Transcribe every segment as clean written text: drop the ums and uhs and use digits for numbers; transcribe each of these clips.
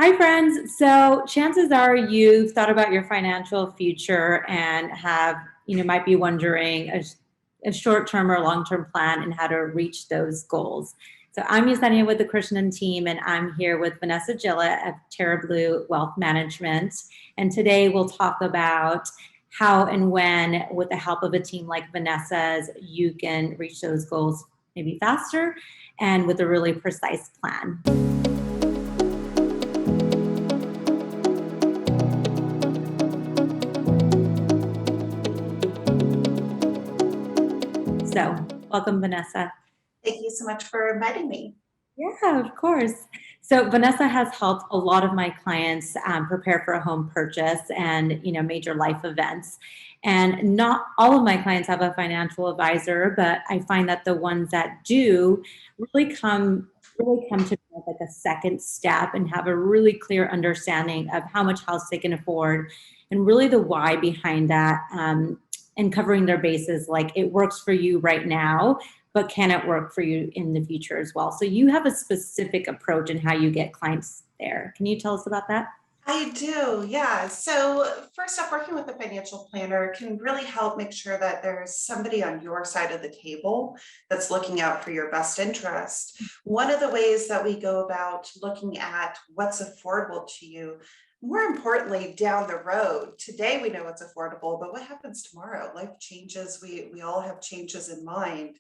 Hi, friends. So chances are you've thought about your financial future and might be wondering a short-term or long-term plan and how to reach those goals. So I'm Yesenia with the Christian team, and I'm here with Vanessa Jilot of Terra Blue Wealth Management. And today we'll talk about how and when, with the help of a team like Vanessa's, you can reach those goals maybe faster and with a really precise plan. So, welcome, Vanessa. Thank you so much for inviting me. Yeah, of course. So, Vanessa has helped a lot of my clients prepare for a home purchase and major life events. And not all of my clients have a financial advisor, but I find that the ones that do really come to me as like a second step and have a really clear understanding of how much house they can afford and really the why behind that. And covering their bases, like it works for you right now, but can it work for you in the future as well? So you have a specific approach in how you get clients there. Can you tell us about that? I do, yeah. So, first off, working with a financial planner can really help make sure that there's somebody on your side of the table that's looking out for your best interest. One of the ways that we go about looking at what's affordable to you, more importantly, down the road. Today we know it's affordable, but what happens tomorrow? Life changes. We all have changes in mind.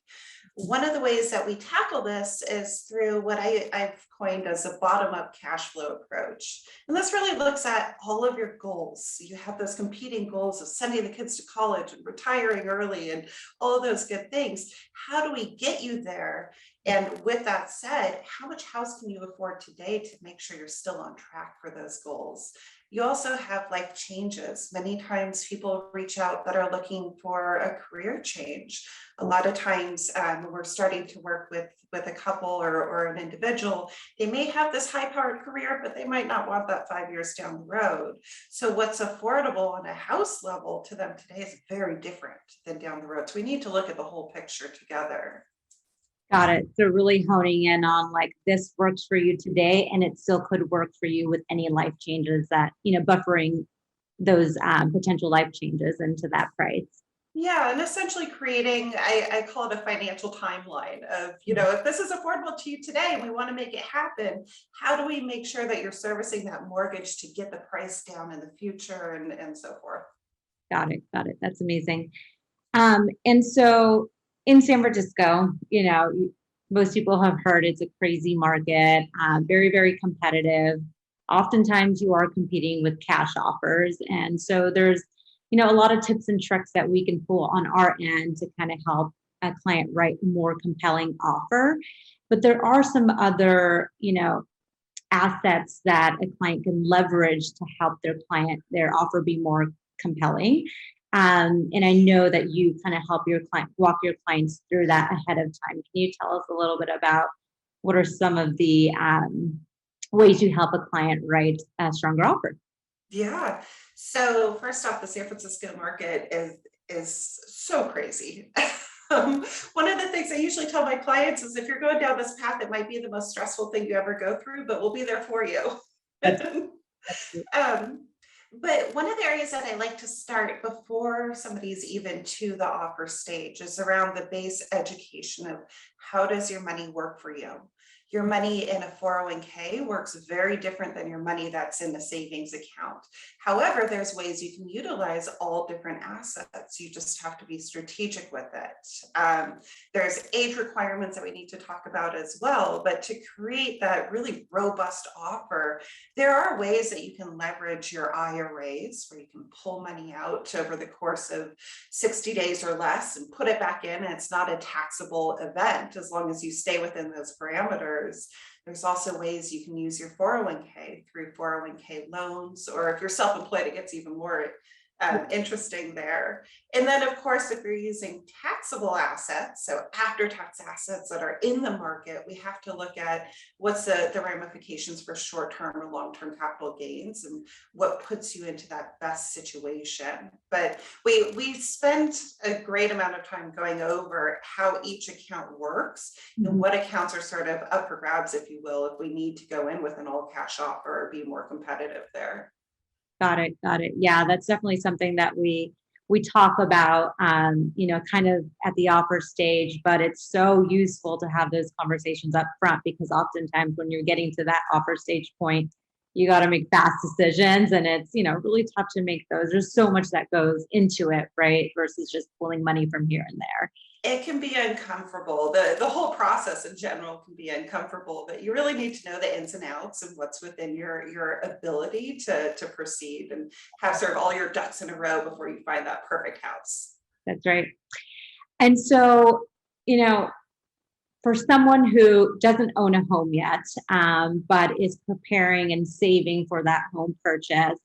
One of the ways that we tackle this is through what I've coined as a bottom-up cash flow approach. And this really looks at all of your goals. You have those competing goals of sending the kids to college and retiring early and all of those good things. How do we get you there? And with that said, how much house can you afford today to make sure you're still on track for those goals? You also have life changes. Many times people reach out that are looking for a career change. A lot of times when we're starting to work with a couple or an individual, they may have this high powered career, but they might not want that 5 years down the road. So what's affordable on a house level to them today is very different than down the road. So we need to look at the whole picture together. Got it. So really honing in on like this works for you today, and it still could work for you with any life changes that, buffering those potential life changes into that price. Yeah, and essentially creating, I call it a financial timeline of, if this is affordable to you today and we want to make it happen, how do we make sure that you're servicing that mortgage to get the price down in the future and so forth? Got it. Got it. That's amazing. And so in San Francisco, most people have heard it's a crazy market, very, very competitive. Oftentimes you are competing with cash offers. And so there's, a lot of tips and tricks that we can pull on our end to kind of help a client write a more compelling offer. But there are some other, assets that a client can leverage to help their offer be more compelling. And I know that you kind of help walk your clients through that ahead of time. Can you tell us a little bit about what are some of the ways you help a client write a stronger offer? Yeah. So first off, the San Francisco market is so crazy. One of the things I usually tell my clients is if you're going down this path, it might be the most stressful thing you ever go through, but we'll be there for you. That's, um, but one of the areas that I like to start before somebody's even to the offer stage is around the base education of how does your money work for you? Your money in a 401k works very different than your money that's in a savings account. However, there's ways you can utilize all different assets. You just have to be strategic with it. There's age requirements that we need to talk about as well, but to create that really robust offer, there are ways that you can leverage your IRAs where you can pull money out over the course of 60 days or less and put it back in, and it's not a taxable event as long as you stay within those parameters. There's also ways you can use your 401k through 401k loans, or if you're self-employed, it gets even more interesting there. And then of course, if you're using taxable assets, so after tax assets that are in the market, we have to look at what's the ramifications for short-term or long-term capital gains and what puts you into that best situation. But we spent a great amount of time going over how each account works and what accounts are sort of up for grabs, if you will, if we need to go in with an all cash offer or be more competitive there. Got it. Got it. Yeah, that's definitely something that we talk about, kind of at the offer stage, but it's so useful to have those conversations up front because oftentimes when you're getting to that offer stage point, you got to make fast decisions and it's, really tough to make those. There's so much that goes into it, right? Versus just pulling money from here and there. It can be uncomfortable. The whole process in general can be uncomfortable, but you really need to know the ins and outs and what's within your ability to proceed and have sort of all your ducks in a row before you find that perfect house. That's right. And so, you know, for someone who doesn't own a home yet, but is preparing and saving for that home purchase,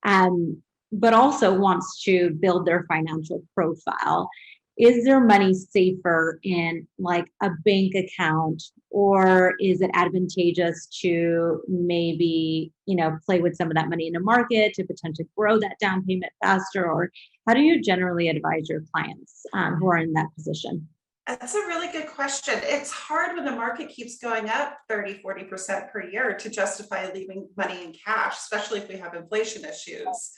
um, but also wants to build their financial profile, is their money safer in like a bank account, or is it advantageous to maybe, play with some of that money in the market to potentially grow that down payment faster? Or how do you generally advise your clients who are in that position? That's a really good question. It's hard when the market keeps going up 30, 40% per year to justify leaving money in cash, especially if we have inflation issues.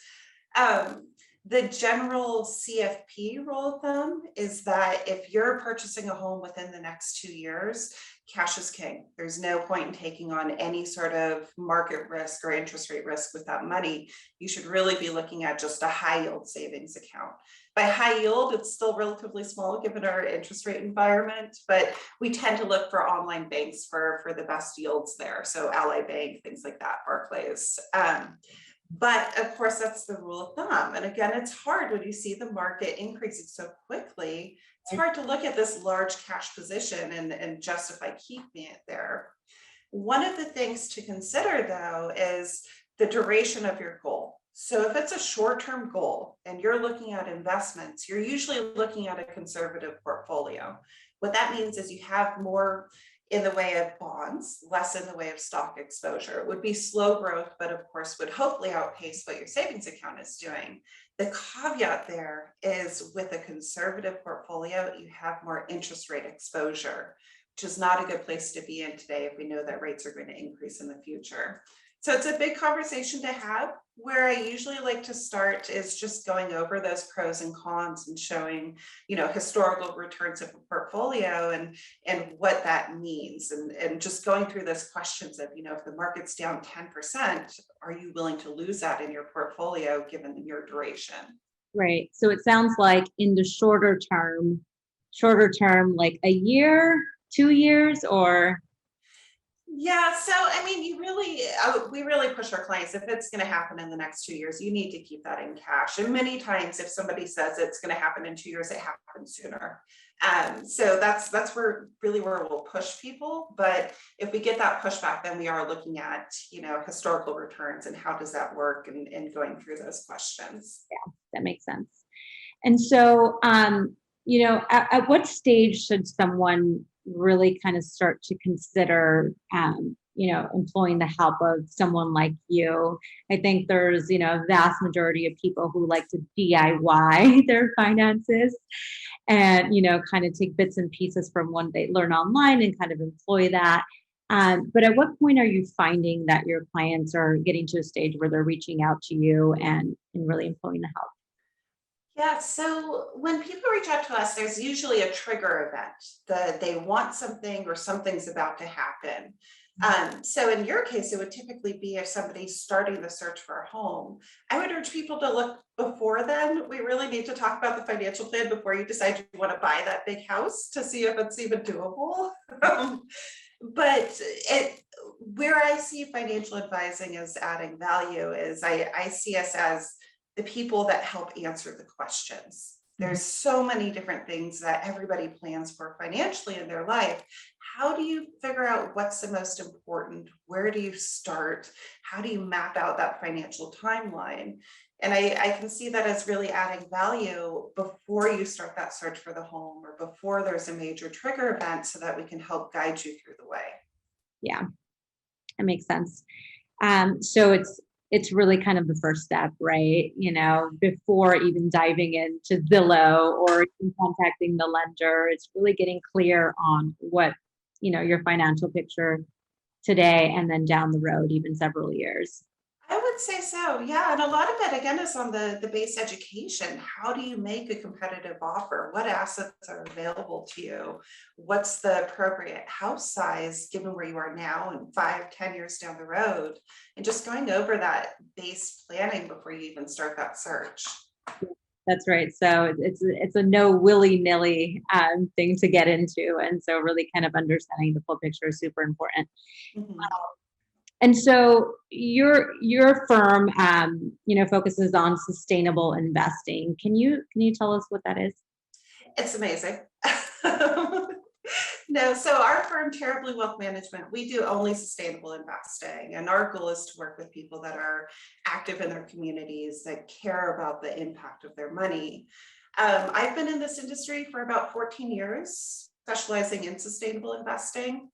Um, the general CFP rule of thumb is that if you're purchasing a home within the next 2 years, cash is king. There's no point in taking on any sort of market risk or interest rate risk with that money. You should really be looking at just a high yield savings account. By high yield, it's still relatively small given our interest rate environment, but we tend to look for online banks for the best yields there. So Ally Bank, things like that, Barclays. But of course, that's the rule of thumb. And again, it's hard when you see the market increasing so quickly. It's hard to look at this large cash position and justify keeping it there. One of the things to consider, though, is the duration of your goal. So if it's a short-term goal and you're looking at investments, you're usually looking at a conservative portfolio. What that means is you have more in the way of bonds, less in the way of stock exposure. It would be slow growth, but of course would hopefully outpace what your savings account is doing. The caveat there is with a conservative portfolio, you have more interest rate exposure, which is not a good place to be in today if we know that rates are going to increase in the future. So it's a big conversation to have. Where I usually like to start is just going over those pros and cons and showing, historical returns of a portfolio and what that means. And just going through those questions of, if the market's down 10%, are you willing to lose that in your portfolio given your duration? Right. So it sounds like in the shorter term, like a year, 2 years, or Yeah, so I mean, we really push our clients. If it's going to happen in the next 2 years, you need to keep that in cash. And many times, if somebody says it's going to happen in 2 years, it happens sooner. So that's where we'll push people. But if we get that pushback, then we are looking at historical returns and how does that work, and going through those questions. yeah, that makes sense. And so, at what stage should someone really kind of start to consider, employing the help of someone like you? I think there's, a vast majority of people who like to DIY their finances and, kind of take bits and pieces from what they learn online and kind of employ that. But at what point are you finding that your clients are getting to a stage where they're reaching out to you and really employing the help? Yeah, so when people reach out to us, there's usually a trigger event that they want something or something's about to happen. So in your case, it would typically be if somebody's starting the search for a home. I would urge people to look before then. We really need to talk about the financial plan before you decide you want to buy that big house to see if it's even doable. But where I see financial advising as adding value is I see us as the people that help answer the questions. There's so many different things that everybody plans for financially in their life. How do you figure out what's the most important? Where do you start? How do you map out that financial timeline? And I can see that as really adding value before you start that search for the home or before there's a major trigger event so that we can help guide you through the way. Yeah, that makes sense. So it's really kind of the first step, right? Before even diving into Zillow or even contacting the lender, it's really getting clear on what, your financial picture today and then down the road, even several years. I would say so, yeah. And a lot of it again is on the base education. How do you make a competitive offer? What assets are available to you? What's the appropriate house size given where you are now and 5, 10 years down the road? And just going over that base planning before you even start that search. That's right. So it's a no willy-nilly thing to get into, and so really kind of understanding the full picture is super important. Mhm. And so your firm, focuses on sustainable investing. Can you tell us what that is? It's amazing. No, so our firm, Terribly Wealth Management, we do only sustainable investing. And our goal is to work with people that are active in their communities, that care about the impact of their money. I've been in this industry for about 14 years, specializing in sustainable investing.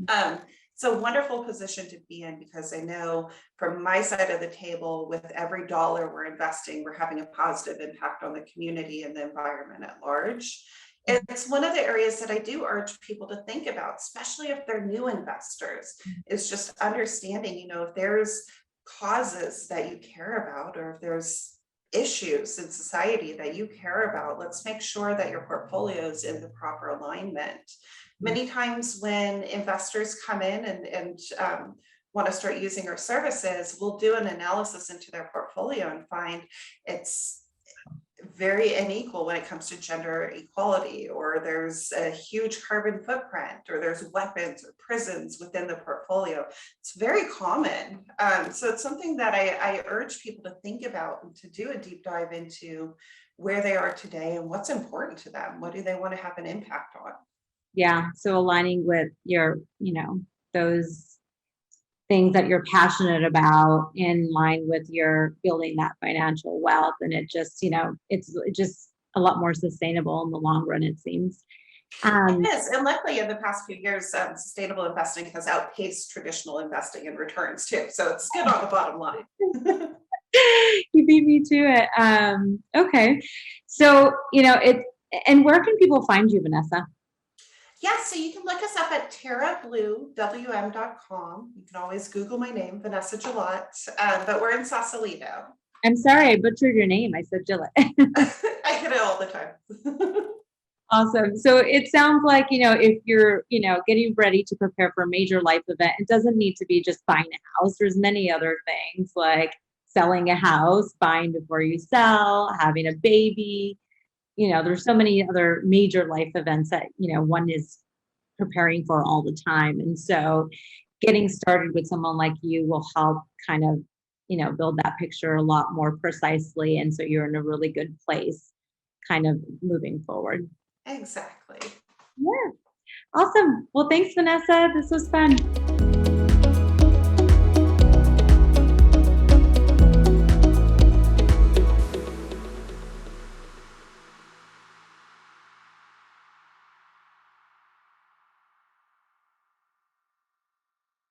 It's a wonderful position to be in because I know from my side of the table, with every dollar we're investing, we're having a positive impact on the community and the environment at large. It's one of the areas that I do urge people to think about, especially if they're new investors, is just understanding, if there's causes that you care about, or if there's issues in society that you care about, let's make sure that your portfolio is in the proper alignment. Many times when investors come in and want to start using our services, we'll do an analysis into their portfolio and find it's very unequal when it comes to gender equality, or there's a huge carbon footprint, or there's weapons or prisons within the portfolio. It's very common. So it's something that I urge people to think about and to do a deep dive into where they are today and what's important to them. What do they want to have an impact on? Yeah. So aligning with your, those things that you're passionate about in line with your building that financial wealth. And it just, it's just a lot more sustainable in the long run, it seems. It Um, is, and luckily in the past few years, sustainable investing has outpaced traditional investing in returns too. So it's good on the bottom line. you beat me to it. Okay. So, and where can people find you, Vanessa? Yeah, so you can look us up at terrabluewm.com. You can always Google my name, Vanessa Jilot, but we're in Sausalito. I'm sorry, I butchered your name. I said Jillet. I get it all the time. Awesome. So it sounds like, if you're, getting ready to prepare for a major life event, it doesn't need to be just buying a house. There's many other things like selling a house, buying before you sell, having a baby. There's so many other major life events that, one is preparing for all the time. And so getting started with someone like you will help kind of, build that picture a lot more precisely. And so you're in a really good place kind of moving forward. Exactly. Yeah. Awesome. Well, thanks, Vanessa. This was fun.